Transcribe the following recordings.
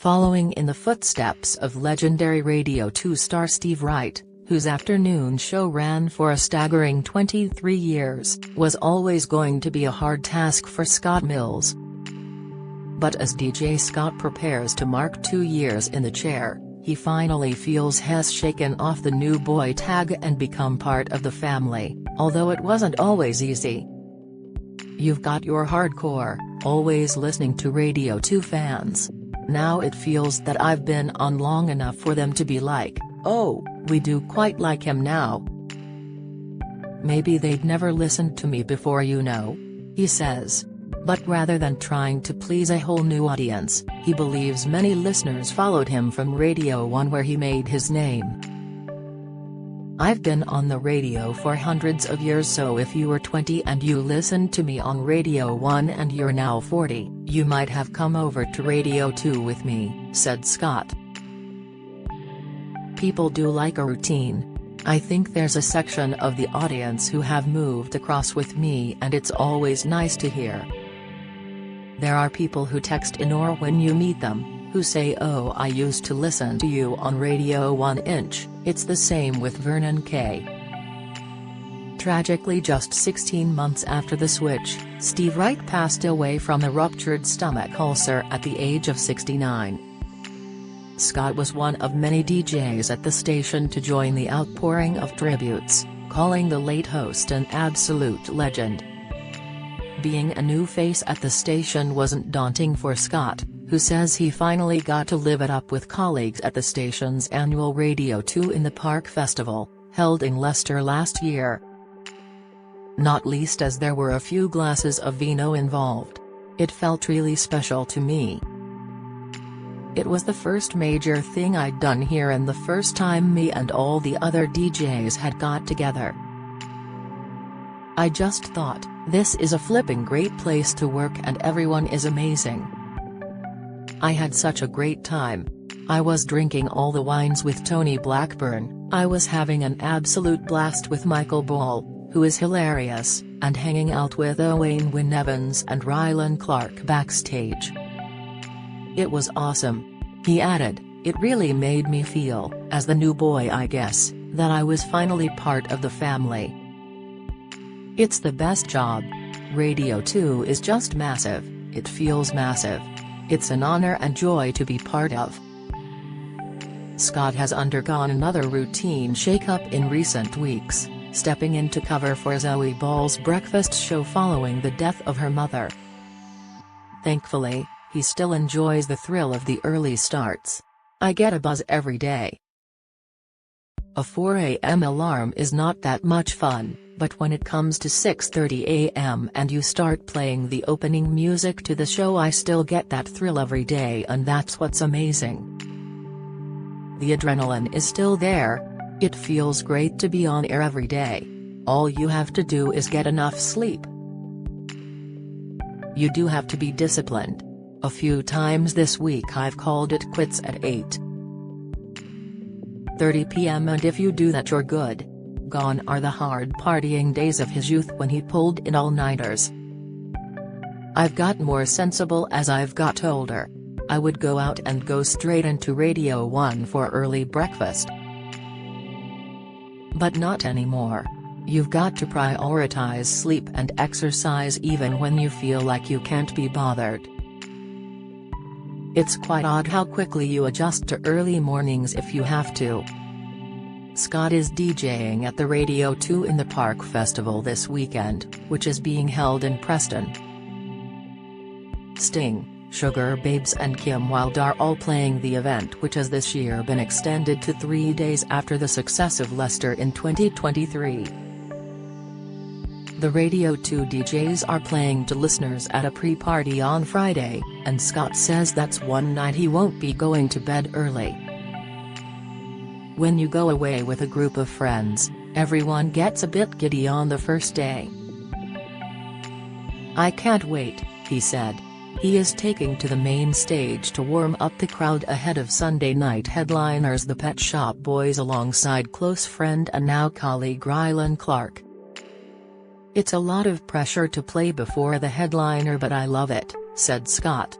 following in the footsteps of legendary Radio 2 star Steve Wright, whose afternoon show ran for a staggering 23 years, was always going to be a hard task for Scott Mills. But as DJ Scott prepares to mark 2 years in the chair, he finally feels has shaken off the new boy tag and become part of the family, although it wasn't always easy. You've got your hardcore, always listening to Radio 2 fans. Now it feels that I've been on long enough for them to be like, oh, we do quite like him now. Maybe they'd never listened to me before, he says. But rather than trying to please a whole new audience, he believes many listeners followed him from Radio 1 where he made his name. I've been on the radio for hundreds of years, so if you were 20 and you listened to me on Radio 1 and you're now 40, you might have come over to Radio 2 with me, said Scott. People do like a routine. I think there's a section of the audience who have moved across with me, and it's always nice to hear. There are people who text in or when you meet them, who say, oh, I used to listen to you on Radio 1 inch. It's the same with Vernon K. Tragically, just 16 months after the switch, Steve Wright passed away from a ruptured stomach ulcer at the age of 69. Scott was one of many DJs at the station to join the outpouring of tributes, calling the late host an absolute legend. Being a new face at the station wasn't daunting for Scott, who says he finally got to live it up with colleagues at the station's annual Radio 2 in the Park Festival, held in Leicester last year. Not least as there were a few glasses of vino involved. It felt really special to me. It was the first major thing I'd done here and the first time me and all the other DJs had got together. I just thought, this is a flipping great place to work and everyone is amazing. I had such a great time. I was drinking all the wines with Tony Blackburn, I was having an absolute blast with Michael Ball, who is hilarious, and hanging out with Owain Wynne Evans and Rylan Clark backstage. It was awesome. He added, it really made me feel, as the new boy I guess, that I was finally part of the family. It's the best job. Radio 2 is just massive, it feels massive. It's an honor and joy to be part of. Scott has undergone another routine shake-up in recent weeks, stepping in to cover for Zoe Ball's breakfast show following the death of her mother. Thankfully, he still enjoys the thrill of the early starts. I get a buzz every day. A 4 a.m. alarm is not that much fun, but when it comes to 6:30 a.m. and you start playing the opening music to the show, I still get that thrill every day, and that's what's amazing. The adrenaline is still there. It feels great to be on air every day. All you have to do is get enough sleep. You do have to be disciplined. A few times this week I've called it quits at 8:30 p.m. and if you do that you're good. Gone are the hard partying days of his youth when he pulled in all-nighters. I've got more sensible as I've got older. I would go out and go straight into Radio 1 for early breakfast. But not anymore. You've got to prioritize sleep and exercise even when you feel like you can't be bothered. It's quite odd how quickly you adjust to early mornings if you have to. Scott is DJing at the Radio 2 in the Park Festival this weekend, which is being held in Preston. Sting, Sugar Babes and Kim Wilde are all playing the event, which has this year been extended to 3 days after the success of Leicester in 2023. The Radio 2 DJs are playing to listeners at a pre-party on Friday, and Scott says that's one night he won't be going to bed early. When you go away with a group of friends, everyone gets a bit giddy on the first day. I can't wait, he said. He is taking to the main stage to warm up the crowd ahead of Sunday night headliners the Pet Shop Boys alongside close friend and now colleague Rylan Clark. It's a lot of pressure to play before the headliner, but I love it, said Scott.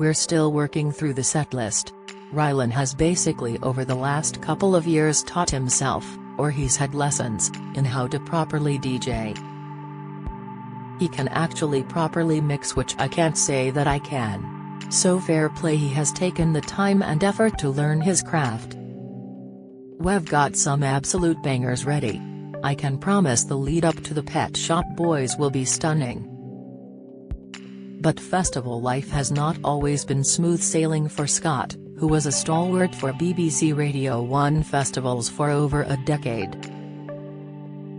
We're still working through the set list. Rylan has basically over the last couple of years taught himself, or he's had lessons, in how to properly DJ. He can actually properly mix, which I can't say that I can. So fair play, he has taken the time and effort to learn his craft. We've got some absolute bangers ready. I can promise the lead up to the Pet Shop Boys will be stunning. But festival life has not always been smooth sailing for Scott, who was a stalwart for BBC Radio 1 festivals for over a decade.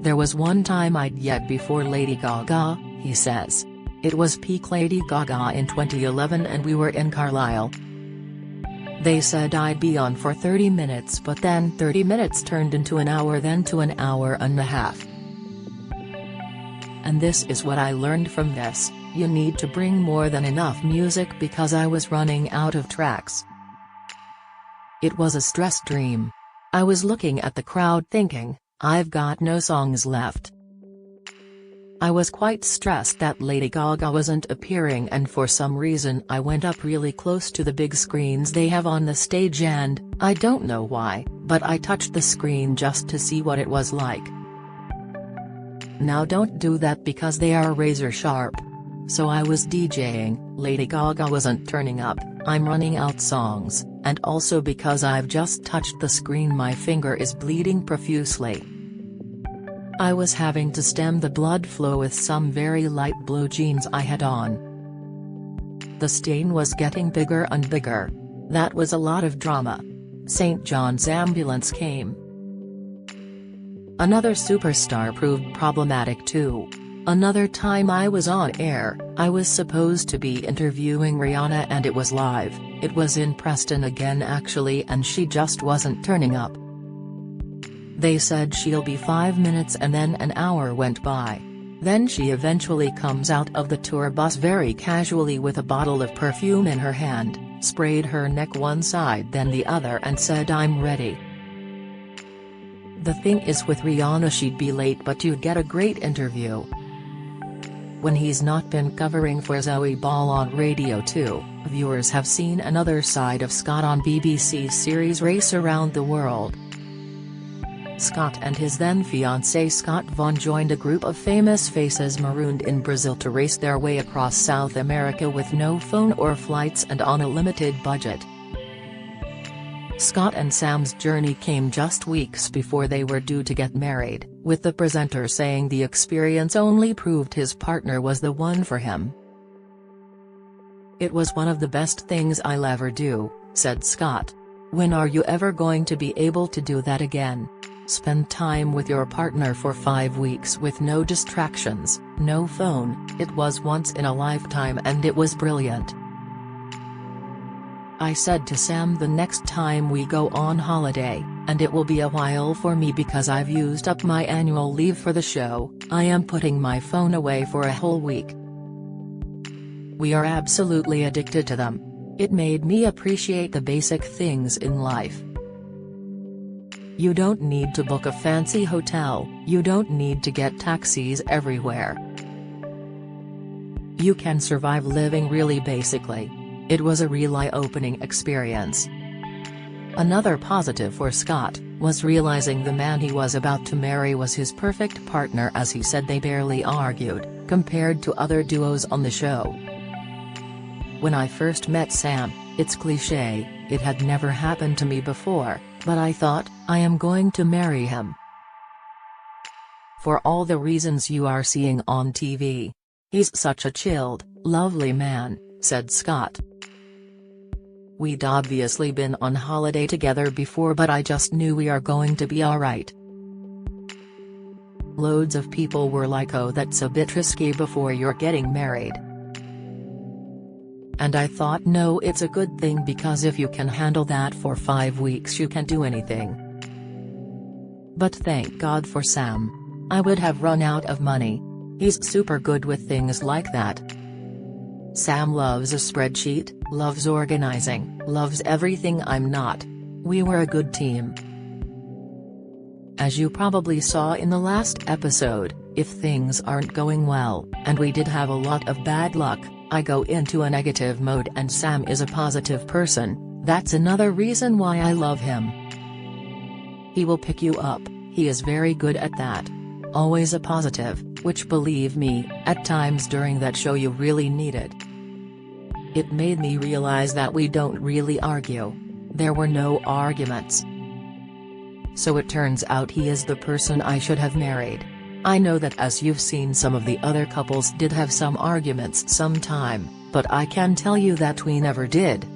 There was one time I'd yet before Lady Gaga, he says. It was peak Lady Gaga in 2011 and we were in Carlisle. They said I'd be on for 30 minutes, but then 30 minutes turned into an hour, then to an hour and a half. And this is what I learned from this: you need to bring more than enough music, because I was running out of tracks. It was a stress dream. I was looking at the crowd thinking, I've got no songs left. I was quite stressed that Lady Gaga wasn't appearing, and for some reason I went up really close to the big screens they have on the stage, and, I don't know why, but I touched the screen just to see what it was like. Now don't do that because they are razor sharp. So I was DJing, Lady Gaga wasn't turning up, I'm running out songs, and also because I've just touched the screen my finger is bleeding profusely. I was having to stem the blood flow with some very light blue jeans I had on. The stain was getting bigger and bigger. That was a lot of drama. St. John's ambulance came. Another superstar proved problematic too. Another time I was on air, I was supposed to be interviewing Rihanna and it was live. It was in Preston again actually, and she just wasn't turning up. They said she'll be 5 minutes and then an hour went by. Then she eventually comes out of the tour bus very casually with a bottle of perfume in her hand, sprayed her neck one side then the other and said, "I'm ready." The thing is, with Rihanna she'd be late but you'd get a great interview. When he's not been covering for Zoe Ball on Radio 2, viewers have seen another side of Scott on BBC's series Race Around the World. Scott and his then-fiancée Scott Vaughn joined a group of famous faces marooned in Brazil to race their way across South America with no phone or flights and on a limited budget. Scott and Sam's journey came just weeks before they were due to get married, with the presenter saying the experience only proved his partner was the one for him. "It was one of the best things I'll ever do," said Scott. "When are you ever going to be able to do that again? Spend time with your partner for 5 weeks with no distractions, no phone. It was once in a lifetime and it was brilliant." I said to Sam, "The next time we go on holiday, and it will be a while for me because I've used up my annual leave for the show, I am putting my phone away for a whole week." We are absolutely addicted to them. It made me appreciate the basic things in life. You don't need to book a fancy hotel, you don't need to get taxis everywhere. You can survive living really basically. It was a real eye-opening experience. Another positive for Scott was realizing the man he was about to marry was his perfect partner, as he said they barely argued, compared to other duos on the show. "When I first met Sam, it's cliché, it had never happened to me before, but I thought, I am going to marry him. For all the reasons you are seeing on TV. He's such a chilled, lovely man," said Scott. "We'd obviously been on holiday together before, but I just knew we are going to be alright." Loads of people were like, "Oh, that's a bit risky before you're getting married." And I thought, no, it's a good thing, because if you can handle that for 5 weeks you can do anything. But thank God for Sam. I would have run out of money. He's super good with things like that. Sam loves a spreadsheet, loves organizing, loves everything I'm not. We were a good team. As you probably saw in the last episode, if things aren't going well, and we did have a lot of bad luck, I go into a negative mode and Sam is a positive person. That's another reason why I love him. He will pick you up, he is very good at that. Always a positive, which believe me, at times during that show you really needed. It made me realize that we don't really argue. There were no arguments. So it turns out he is the person I should have married. I know that as you've seen some of the other couples did have some arguments sometime, but I can tell you that we never did.